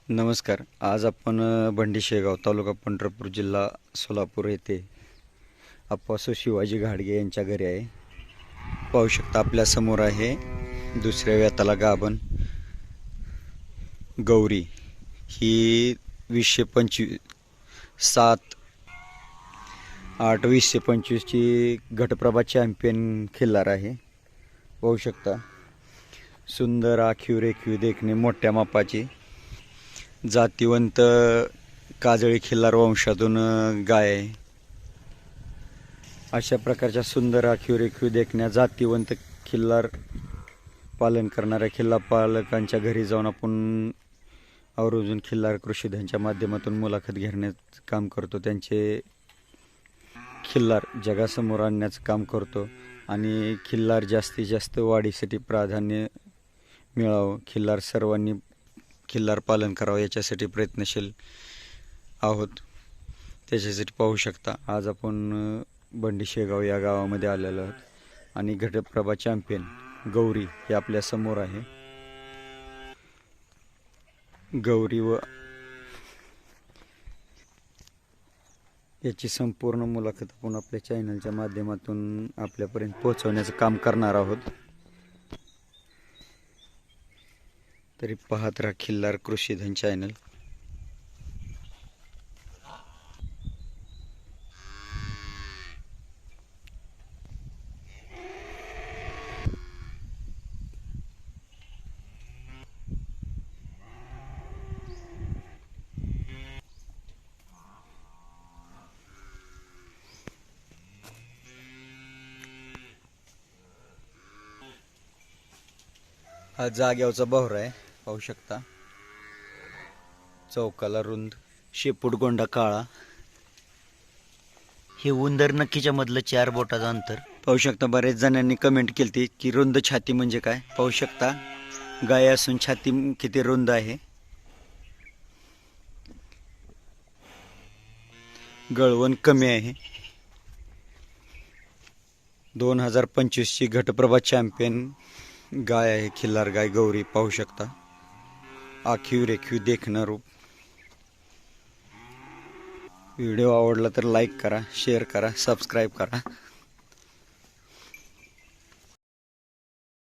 नमस्कार. आज आपण बंडी शेगाव तालुका पंढरपूर जिल्हा सोलापूर येथे अप्पासो शिवाजी घाडगे यांच्या घरी आहे. पाहू शकता आपल्या समोर आहे दुसऱ्या वेताला गाभण गौरी. ही 2025 7/8/2025 ची घटप्रभा चॅम्पियन खिल्लार आहे. पाहू शकता सुंदर आखीव रेखीव देखणे मोठ्या मापाची जातिवंत काजळी खिल्लार वंशातून गाय आहे. अशा प्रकारच्या सुंदर आखीव रेखीव देखण्या जातिवंत खिल्लार पालन करणाऱ्या खिल्लार पालकांच्या घरी जाऊन आपण आवर्जून खिल्लार कृषीधनच्या माध्यमातून मुलाखत घेण्याचं काम करतो. त्यांचे खिल्लार जगासमोर आणण्याचं काम करतो आणि खिल्लार जास्तीत जास्त वाढीसाठी प्राधान्य मिळावं, खिल्लार सर्वांनी खिल्लार पालन करावं याच्यासाठी प्रयत्नशील आहोत. त्याच्यासाठी पाहू शकता आज आपण बंडी शेगाव या गावामध्ये आलेलो आहोत आणि घटप्रभा चॅम्पियन गौरी हे आपल्या समोर आहे. गौरी व याची संपूर्ण मुलाखत आपण आपल्या चॅनलच्या माध्यमातून आपल्यापर्यंत पोहोचवण्याचं काम करणार आहोत. तरी पाहत राहा खिल्लार कृषीधन चॅनल. हा जाग्यावरचा बहर आहे. पाहू शकता चौकाला रुंद, शेपूट गोंडा काळा. हे उंदर नक्कीच्या मधलं 4 बोटाचं अंतर. पाहू शकता बरेच जणांनी कमेंट केली की रुंद छाती म्हणजे काय. पाहू शकता गाय असून छाती किती रुंद आहे. गळवण कमी आहे. 2025 ची घटप्रभा चॅम्पियन गाय आहे खिल्लार गाय गौरी. पाहू शकता आखीव रेखीव देखणं रूप. व्हिडिओ आवडला तर लाईक करा, शेअर करा, सबस्क्राईब करा.